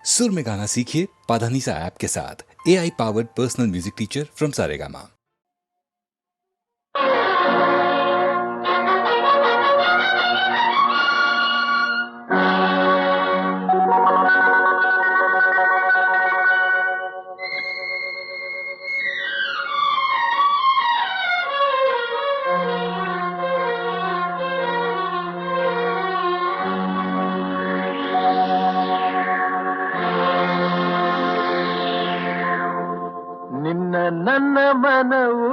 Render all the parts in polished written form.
सुर में गाना सीखिए पाधानीसा ऐप के साथ। AI powered personal music teacher from Saregama. ನನ್ನ ಮನವು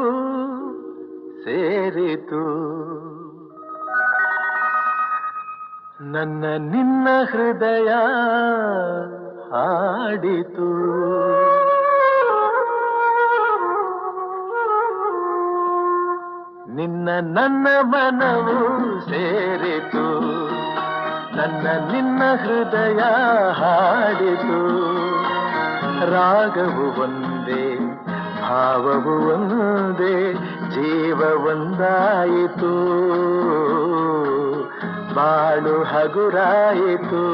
ಸೇರಿತು, ನನ್ನ ನಿನ್ನ ಹೃದಯ ಹಾಡಿತು. ನಿನ್ನ ನನ್ನ ಮನವು ಸೇರಿತು, ನನ್ನ ನಿನ್ನ ಹೃದಯ ಹಾಡಿತು. ರಾಗವು ಒಂದೇ, ಭಾವವು ಒಂದೇ, ಜೀವ ಒಂದಾಯಿತು, ಬಾಳು ಹಗುರಾಯಿತು.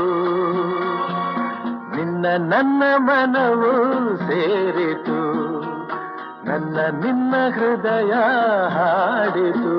ನಿನ್ನ ನನ್ನ ಮನವು ಸೇರಿತು, ನನ್ನ ನಿನ್ನ ಹೃದಯ ಹಾಡಿತು.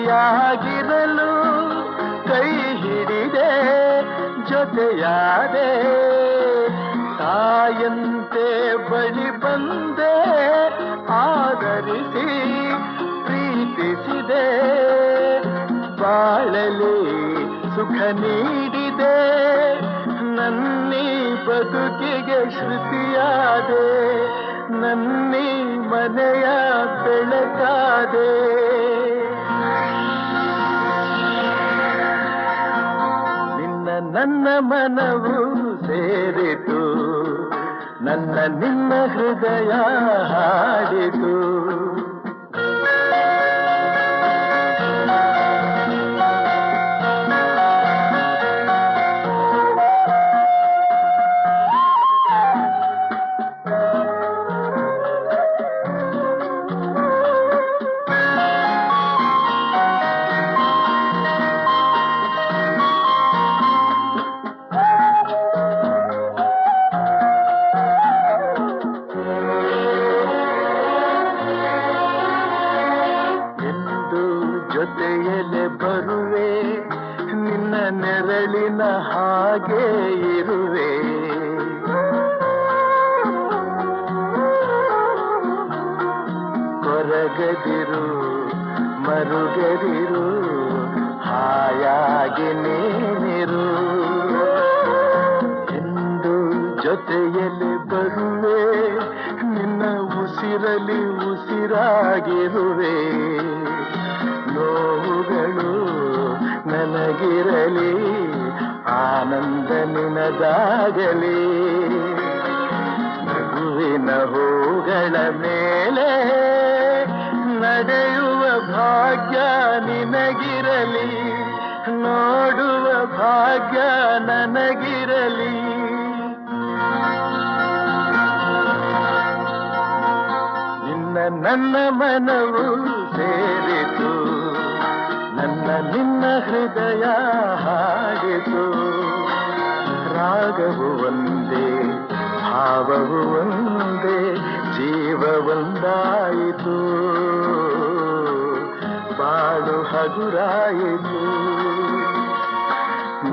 ಏಕಾಂಗಿಯಾಗಿರಲು ಕೈ ಹಿಡಿದೆ, ಜೊತೆಯಾದೆ, ತಾಯಂತೆ ಬಳಿ ಬಂದೆ, ಆದರಿಸಿ ಪ್ರೀತಿಸಿದೆ. ಬಾಳಲಿ ಸುಖ ನೀಡಿದೆ, ನನ್ನೀ ಬದುಕಿಗೆ ಶ್ರುತಿಯಾದೆ, ನನ್ನೀ ಮನೆಯ ಬೆಳಕಾದೆ. ನಿನ್ನ ನನ್ನ ಮನವು ಸೇರಿತು, ನನ್ನ ನಿನ್ನ ಹೃದಯ ಹಾಡಿತು. ಜೊತೆಯಲ್ಲೇ ಬರುವೆ, ನಿನ್ನ ನೆರಳಿನ ಹಾಗೆ ಇರುವೆ. ಕೊರಗದಿರು ಮರುಗದಿರು, ಹಾಯಾಗಿ ನೀನಿರು. ಎಂದು ಜೊತೆಯಲ್ಲಿ ಬರುವೆ, ನಿನ್ನ ಉಸಿರಲಿ ಉಸಿರಾಗಿರುವೆ. ನೋವುಗಳು ನನಗಿರಲಿ, ಆನಂದ ನಿನದಾಗಲಿ. ನಗುವಿನ ಹೂಗಳ ಮೇಲೆ ನಡೆಯುವ ಭಾಗ್ಯ ನಿನಗಿರಲಿ, ನೋಡುವ ಭಾಗ್ಯ ನನಗಿರಲಿ. ನಿನ್ನ ನನ್ನ ಮನವು ಸೇರಿತು, ನನ್ನ ನಿನ್ನ ಹೃದಯ ಹಾಡಿತು. ರಾಗವು ಒಂದೇ, ಭಾವವು ಒಂದೇ, ಜೀವ ಒಂದಾಯಿತು, ಬಾಳು ಹಗುರಾಯಿತು.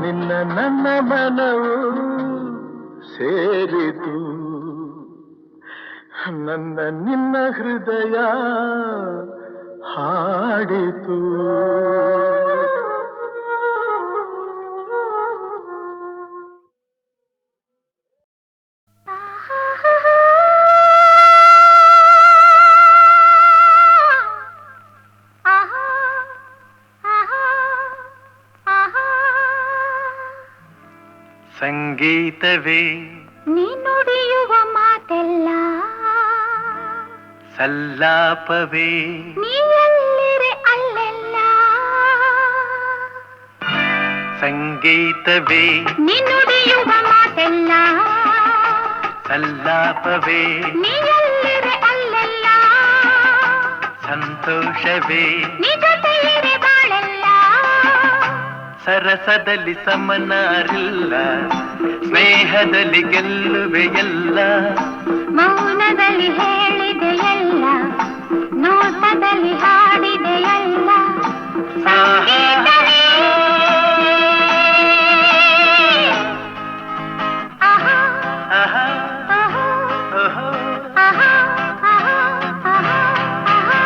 ನಿನ್ನ ನನ್ನ ಮನವು ಸೇರಿತು, ನನ್ನ ನಿನ್ನ ಹೃದಯ ಹಾಡಿತು. ಸಂಗೀತವೇ ನೀ ನುಡಿಯುವ ಸಲ್ಲಾಪವೇ ನೀಯಲ್ಲಿರೆ ಅಲ್ಲೆಲ್ಲ ಸಂಗೀತವೇ ನಿನ್ನುಡಿಯುವ ಮಾತೆಲ್ಲ ಸಲ್ಲಾಪವೇ ನೀಯಲ್ಲಿರೆ ಅಲ್ಲೆಲ್ಲ ಸಂತೋಷವೇ ನಿಜತೆಯಿರೆ ಬಾಳೆಲ್ಲ ಸರಸದಲ್ಲಿ ಸಮನಾರಿಲ್ಲ ಸ್ನೇಹದಲ್ಲಿ ಗೆಲ್ಲುವೆ ಎಲ್ಲ ಮೌನದಲ್ಲಿ ಹೇಳಿದೆಯಲ್ಲ ನೋಟದಲ್ಲಿ ಹಾಡಿದೆಯಲ್ಲ ಸಂಗೀತವೇ ಆಹಾ ಆಹಾ, ಆಹಾ ಓಹೋ. ಆಹಾ ಆಹಾ ಆಹಾ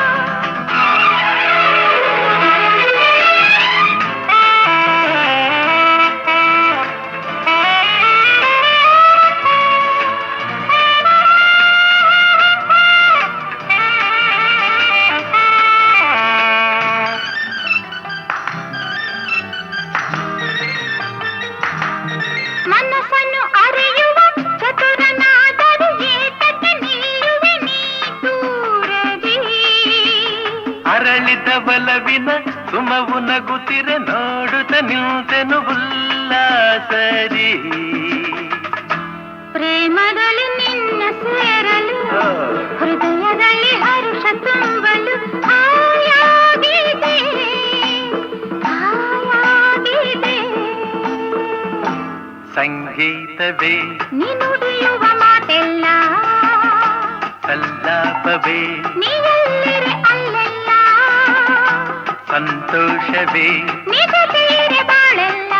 ಮನಸ್ಸನ್ನು ಅರಿಯುವ ಚತುರನಾದರೂ ಏತಕ್ಕೆ ನಿಲ್ಲುವೆ ನೀ ದೂರದಿ ಅರಳಿದ ಬಲವಿನ ಸುಮವು ನಗುತ್ತಿರೆ ನೋಡುತ್ತ ನಿಂತೆನು ಉಲ್ಲಾಸರಿ ಪ್ರೇಮದಲ್ಲಿ ನಿನ್ನ ಸೇರಲು ಹೃದಯದಲ್ಲಿ ಹರುಷ ತುಂಬಲು ಆಯಾಗಿದೆ ಆಯಾಗಿದೆ ಸಂಗೀತವೇ ನೀನುಡಿಯುವ ಮಾತೆಲ್ಲ ಸಲ್ಲಾಪವೇ ನೀವೆಲ್ಲಿರೆ ಅಲ್ಲೆಲ್ಲ ಸಂತೋಷವೇ ನಿಜತೆಯಿರೆ ಬಾಳೆಲ್ಲ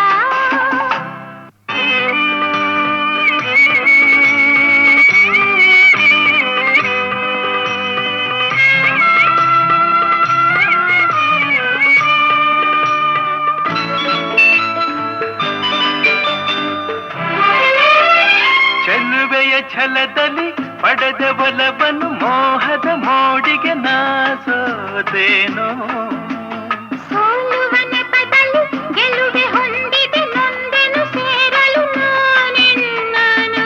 ಚೆಲುವೆಯ ಛಲದಲ್ಲಿ ಪಡೆದ ಬಲವನ್ನು ಮೋಹದ ಮೋಡಿಗೆ ನಾಸೋದೇನೋ ಸೋಲುವ ನೆಪದಲ್ಲಿ ಗೆಲುವೆ ಹೊಂದಿದೆ ನೊಂದೆನು ಸೇರಲು ನಾನೆನ್ನನು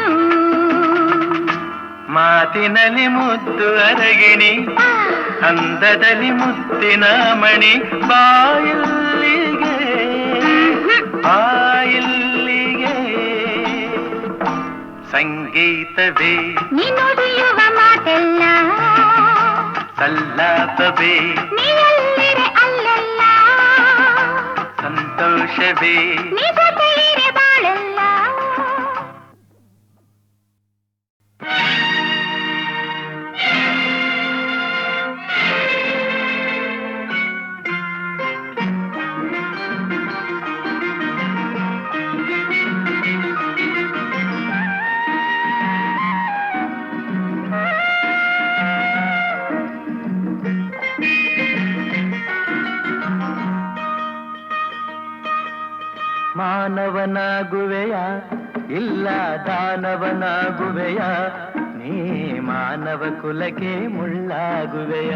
ಮಾತಿನಲ್ಲಿ ಮುದ್ದು ಅರಗಿಣಿ ಅಂದದಲ್ಲಿ ಮುತ್ತಿನ ಮಣಿ ಬಾಯಿಲ್ಲಿಗೆ ಬಾಯಿಲ್ಲಿಗೆ ಸಂಗೀತವೇ ನೀನುಡಿಯುವ ಮಾತೆಲ್ಲ ಸಲ್ಲಾಪವೇ ನೀವೆಲ್ಲಿರೆ ಅಲ್ಲೆಲ್ಲ ಸಂತೋಷವೇ ನಿಜತೆಯಿರೆ ಬಾಳೆಲ್ಲ ಮಾನವನಾಗುವೆಯ ಇಲ್ಲ ದಾನವನಾಗುವೆಯ ನೀ ಮಾನವ ಕುಲಕ್ಕೆ ಮುಳ್ಳಾಗುವೆಯ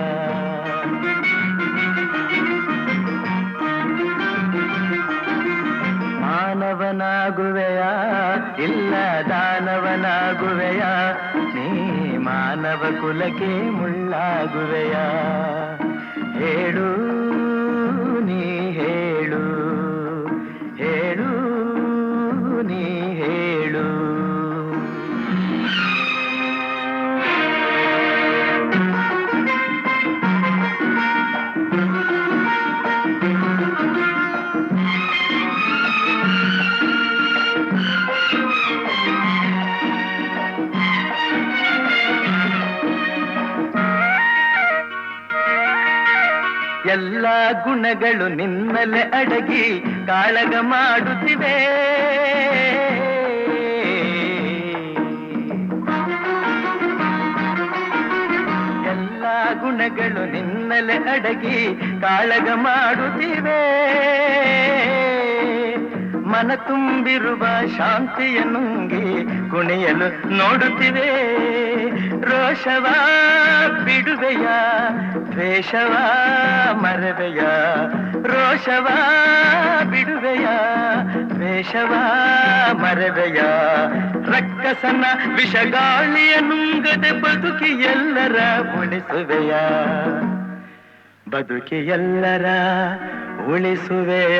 ಮಾನವನಾಗುವೆಯ ಇಲ್ಲ ದಾನವನಾಗುವೆಯ ನೀ ಮಾನವ ಕುಲಕ್ಕೆ ಮುಳ್ಳಾಗುವೆಯ ಹೇಳು ನೀ ಹೇಳು ಹೇಳು ನೀ ಹೇಳು ಎಲ್ಲ ಗುಣಗಳು ನಿನ್ನಲೆ ಅಡಗಿ ಕಾಳಗ ಮಾಡುತ್ತಿವೆ ಎಲ್ಲ ಗುಣಗಳು ನಿನ್ನಲೆ ಅಡಗಿ ಕಾಳಗ ಮಾಡುತ್ತಿವೆ ಮನ ತುಂಬಿರುವ ಶಾಂತಿಯ ನುಂಗಿ ಕುಣಿಯಲು ನೋಡುತ್ತಿವೆ ರೋಷವ ಬಿಡುವೆಯ ದ್ವೇಷವ ಮರವೆಯ ರೋಷವ ಬಿಡುವೆಯ ದ್ವೇಷ ವೇಷವ ಮರವೆಯ ರಕ್ಕಸನ ವಿಷಗಾಳಿಯ ನುಂಗದೆ ಬದುಕಿ ಎಲ್ಲರ ಉಳಿಸುವೆಯ ಬದುಕಿ ಎಲ್ಲರ ಉಳಿಸುವೆಯ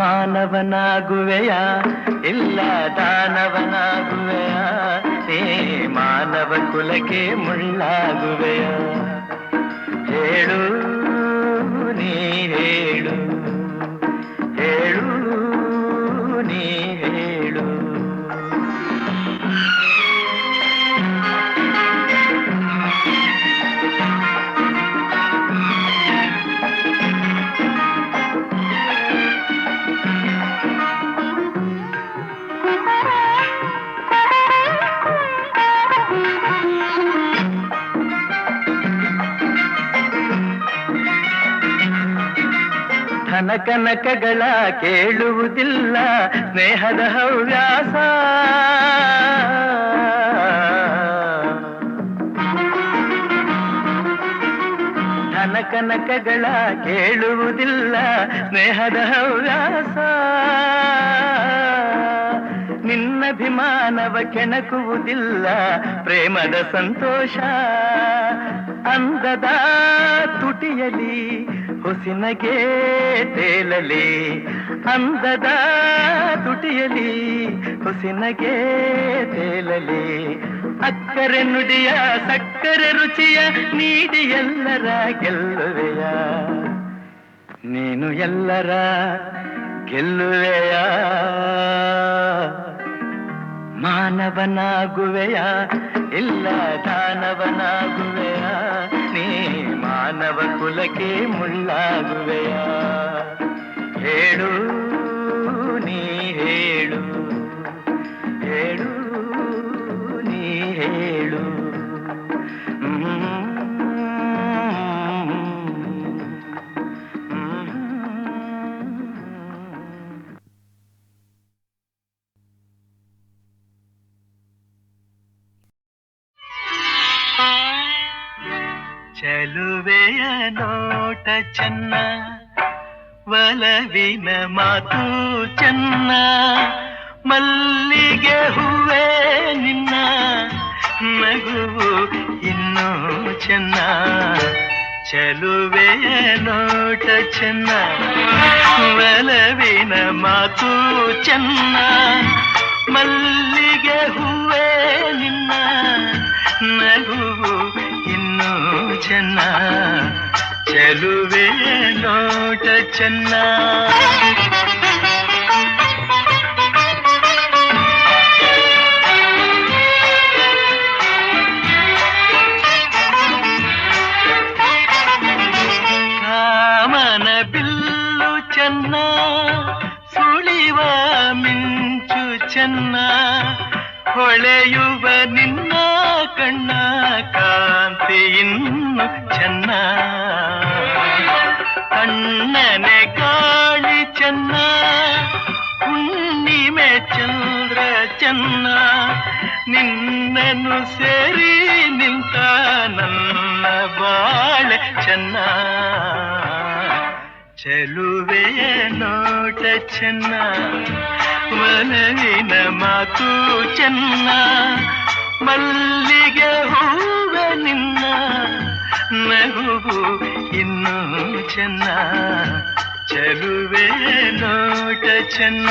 ಮಾನವನಾಗುವೆಯ ಇಲ್ಲ ದಾನವನಾಗುವೆಯ ಏ ಮಾನವ ಕುಲಕ್ಕೆ ಮುಳ್ಳಾಗುವೆಯ ಹೇಳು ನೀ ಹೇಳು ಹೇಳು ನೀ ಹೇಳು ಕನಕನಕಗಳ ಕೇಳುವುದಿಲ್ಲ ಸ್ನೇಹದ ಹವ್ಯಾಸ ಧನಕನಕಗಳ ಕೇಳುವುದಿಲ್ಲ ಸ್ನೇಹದ ಹವ್ಯಾಸ ನಿನ್ನಭಿಮಾನವ ಕೆಣಕುವುದಿಲ್ಲ ಪ್ರೇಮದ ಸಂತೋಷ ಅಂದದ ತುಟಿಯಲಿ ಹೊಸಿನಗೆ ತೇಲಲಿ ಅಂದದ ತುಟಿಯಲಿ ಹೊಸಿನಗೆ ತೇಲಲಿ ಅಕ್ಕರೆ ನುಡಿಯ ಸಕ್ಕರೆ ರುಚಿಯ ನೀಡಿ ಎಲ್ಲರ ಗೆಲ್ಲುವೆಯ ನೀನು ಎಲ್ಲರ ಗೆಲ್ಲುವೆಯ ಮಾನವನಾಗುವೆಯ ಇಲ್ಲ ದಾನವನಾಗುವೆಯ ನೀ ಮಾನವ ಕುಲಕ್ಕೆ ಮುಳ್ಳಾಗುವೆಯ ಹೇಳು ನೀ ಹೇಳು ಹೇಳು ನೀ ಹೇಳು ಚೆಲುವೆಯ ನೋಟ ಚೆನ್ನ ಒಲವಿನ ಮಾತು ಚೆನ್ನ ಮಲ್ಲಿಗೆ ಹೂವೇ ನಿನ್ನ ನಗುವು ಇನ್ನೂ ಚೆನ್ನ ಚೆಲುವೆಯ ನೋಟ ಚೆನ್ನ ಒಲವಿನ ಮಾತು ಚೆನ್ನ ಮಲ್ಲಿಗೆ ಹೂವೇ ನಿನ್ನ ನಗುವು ಇನ್ನೂ ಚೆನ್ನ ಚೆಲುವೆ ನೋಟ ಚೆನ್ನ ಕಾಮನ ಬಿಲ್ಲು ಚೆನ್ನ ಸುಳಿವ ಮಿಂಚು ಚೆನ್ನ ಹೊಳೆಯುವ ನಿನ್ನ ಕಣ್ಣ ಕಾಂತಿ ಇನ್ನು ಚೆನ್ನ ಕಣ್ಣನೆ ಗಾಳಿ ಚೆನ್ನ ಹುಣ್ಣಿಮೆ ಚಂದ್ರ ಚೆನ್ನ ನಿನ್ನನ್ನು ಸೇರಿ ನಿಂತ ನನ್ನ ಬಾಳೆ ಚೆನ್ನ ಚೆಲುವೆಯ ನೋಟ ಚೆನ್ನ ಒಲವಿನ ಮಾತು ಚೆನ್ನ ಮಲ್ಲಿಗೆ ಹೂವ ನಿನ್ನ ನಗುವು ಇನ್ನೂ ಚೆನ್ನ ಚೆಲುವೆ ನೋಟ ಚೆನ್ನ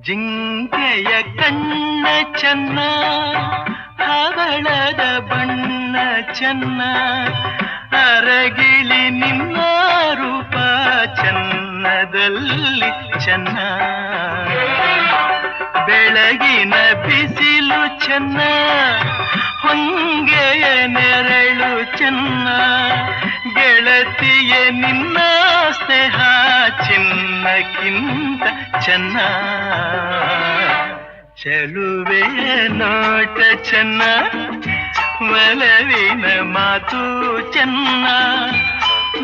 ಜಿಂಕೆಯ ಕಣ್ಣ ಚೆನ್ನ ಹವಳದ ಬಣ್ಣ ಚೆನ್ನ ಅರಗಿಳಿ ನಿನ್ನ ರೂಪ ಚೆನ್ನದಲ್ಲಿ ಚೆನ್ನ ಬೆಳಗಿನ ಬಿಸಿಲು ಚೆನ್ನ ಹೊಂಗೆಯ ನೆರಳು ಚೆನ್ನ ಗೆಳತಿಯ ನಿನ್ನ ಸ್ನೇಹ ಚಿನ್ನಕ್ಕಿಂತ ಚೆನ್ನ ಚೆಲುವೆಯ ನೋಟ ಚೆನ್ನ ಒಲವಿನ ಮಾತು ಚೆನ್ನ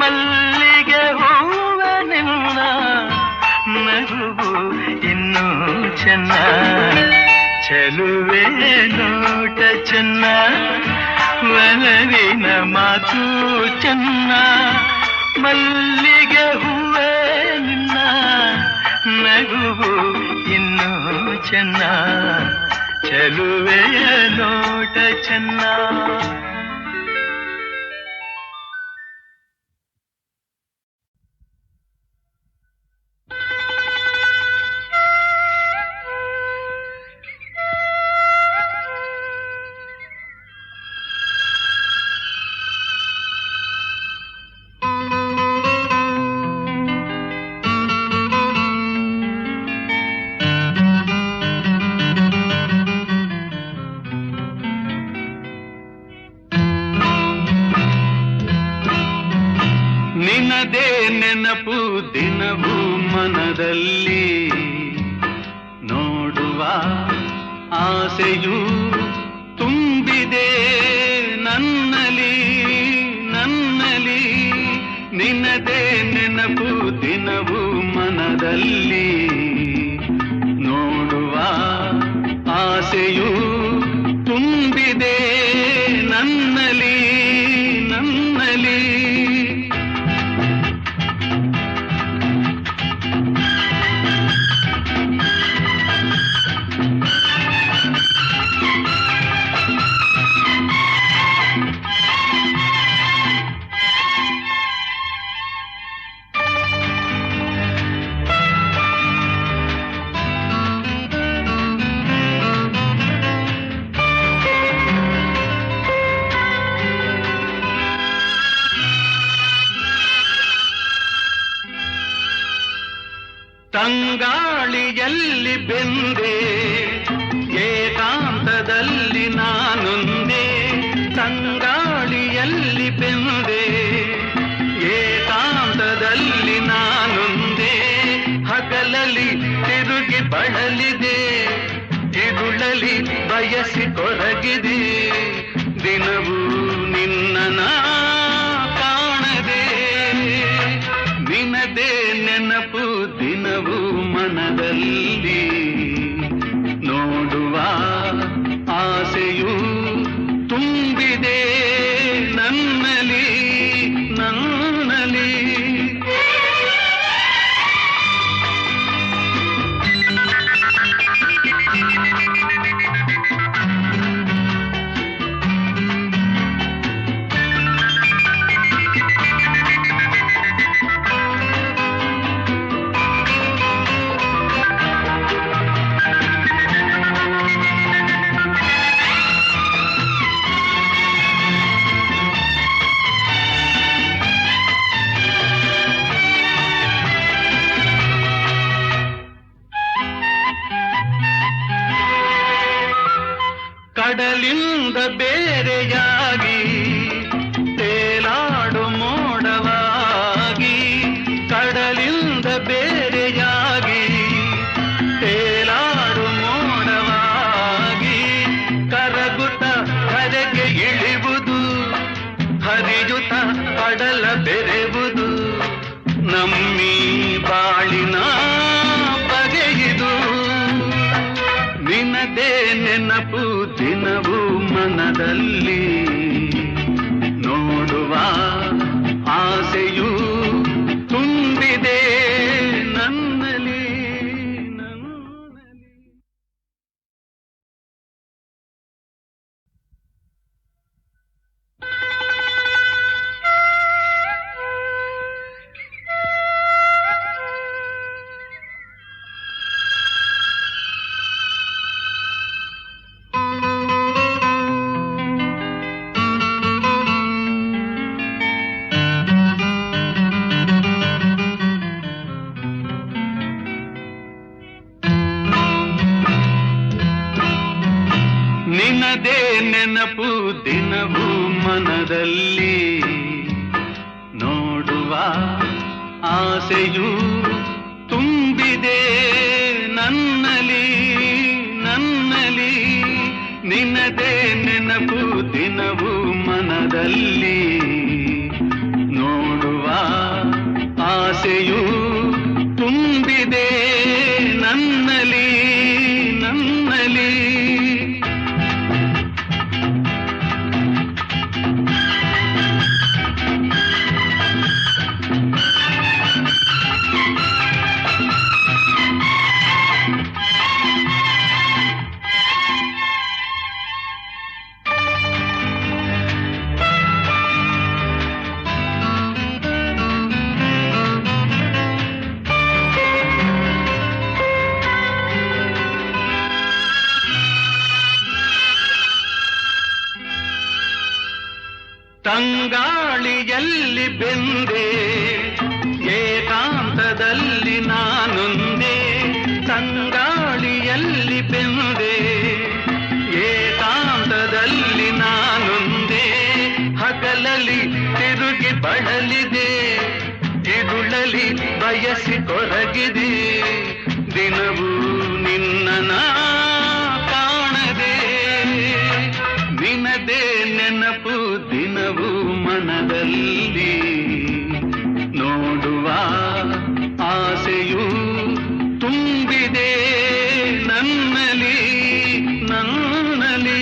ಮಲ್ಲಿಗೆ ಹೂವ ನಿನ್ನ ನಗುವು ಇನ್ನೂ ಚೆನ್ನ ಚೆಲುವೆ ನೋಟ ಚೆನ್ನ ಒಲವಿನ ಮಾತು ಚೆನ್ನ ಮಲ್ಲಿಗೆ ಹೂವೇ ನಿನ್ನ ನಗುವು ಇನ್ನೂ ಚೆನ್ನ ಚೆಲುವೆಯ ನೋಟ ಚೆನ್ನ. ನಿನದೇ ನೆನಪು ದಿನವೂ ಮನದಲ್ಲಿ ನೋಡುವ ಆಸೆಯೂ ತುಂಬಿದೆ ನನ್ನಲಿ ನನ್ನಲಿ. ನಿನದೇ ನೆನಪು ದಿನವೂ ಮನದಲ್ಲಿ ನೋಡುವ ಆಸೆಯೂ ತುಂಬಿದೆ ನನ್ನಲಿ ನನ್ನಲಿ. ತಂಗಾಳಿಯಲ್ಲಿ ಬೆಂದೆ ಏಕಾಂತದಲ್ಲಿ ನಾನೊಂದೇ. ತಂಗಾಳಿಯಲ್ಲಿ ಬೆಂದೆ ಏಕಾಂತದಲ್ಲಿ ನಾನೊಂದೇ. ಹಗಲಲ್ಲಿ ತಿರುಗಿ ಬಳಲಿದೆ ತಿರುಳಲಿ ಬಯಸಿ ಕೊರಗಿದೆ. ದಿನವೂ ನಿನ್ನ ಕಾಣದೆ ನಿನದೇ ನೆನಪು ದಿನವೂ ಮನದಲ್ಲಿ ನೋಡುವ ಆಸೆಯೂ ತುಂಬಿದೆ ನನ್ನಲಿ ನನ್ನಲಿ. ಕಡಲಿಂದ ಬೇರೆಯಾಗಿ ತೇಲಾಡು ಮೋಡವಾಗಿ. ಕಡಲಿಂದ ಬೇರೆಯಾಗಿ ತೇಲಾಡು ಮೋಡವಾಗಿ. ಕರಗುತ್ತ ಕರೆಗೆ ಇಳಿವುದು ಹರಿಯುತ್ತ ಕಡಲ ಬೆರೆವುದು. ನಮ್ಮಿ ಬಾಳಿನ ಬಗೆಯಿದು ನಿನದೇ ನೆನಪು ದಿನವೂ ಮನದಲ್ಲಿ ನೋಡುವ ಆಸೆಯೂ ತುಂಬಿದೆ ನನ್ನಲಿ ನನ್ನಲಿ. ನಿನದೇ ನೆನಪು ದಿನವೂ ಮನದಲ್ಲಿ ನೋಡುವ ಆಸೆಯೂ ತುಂಬಿದೆ ನನ್ನಲಿ ನನ್ನಲಿ. ನಿನದೇ ನೆನಪು ದಿನವೂ ಮನದಲ್ಲಿ ನೋಡುವ ಆಸೆಯೂ ತುಂಬಿದೆ ತುಂಬಿದೆ ನನ್ನಲಿ ನನ್ನಲಿ. ತಂಗಾಳಿಯಲ್ಲಿ ಬೆಂದೆ ಏಕಾಂತದಲ್ಲಿ ನಾನೊಂದೇ. ತಂಗಾಳಿಯಲ್ಲಿ ಬೆಂದೆ ಏಕಾಂತದಲ್ಲಿ ನಾನೊಂದೇ. ಹಗಲಲ್ಲಿ ತಿರುಗಿ ಬಳಲಿದೆ, ಇರುಳಲಿ ಬಯಸಿ ಕೊರಗಿದೆ. ದಿನವೂ ನಿನ್ನ ಕಾಣದೆ, ನಿನದೇ ನೆನಪು ದಿನವೂ ಮನದಲ್ಲಿ. ನೋಡುವ ಆಸೆಯು ತುಂಬಿದೆ ನನ್ನಲಿ ನನ್ನಲಿ.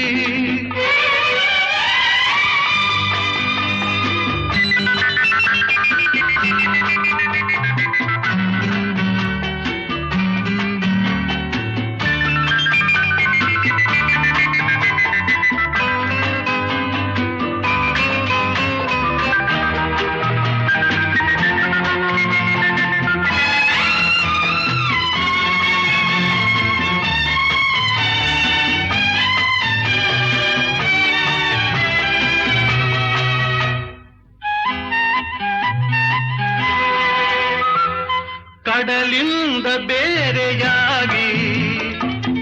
ಕಡಲಿಂದ ಬೇರೆಯಾಗಿ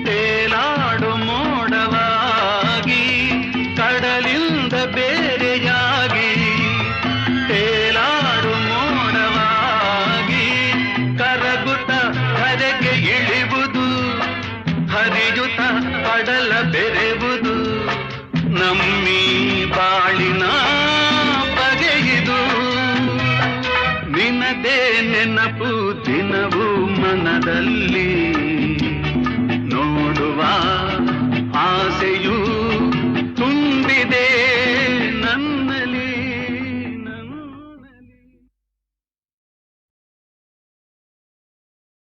ತೇಲಾಡು ಮೋಡವಾಗಿ. ಕಡಲಿಂದ ಬೇರೆಯಾಗಿ ತೇಲಾಡು ಮೋಡವಾಗಿ. ಕರಗುತ್ತ ಕರೆಗೆ ಇಳಿವುದು, ಹರಿಯುತ್ತ ಕಡಲ ಬೆರೆವುದು. ನಮ್ಮಿ ಬಾಳಿನ ಬಗೆಯಿದು, ನಿನದೇ ನೆನಪು ದಿನವೂ ಮನದಲ್ಲಿ.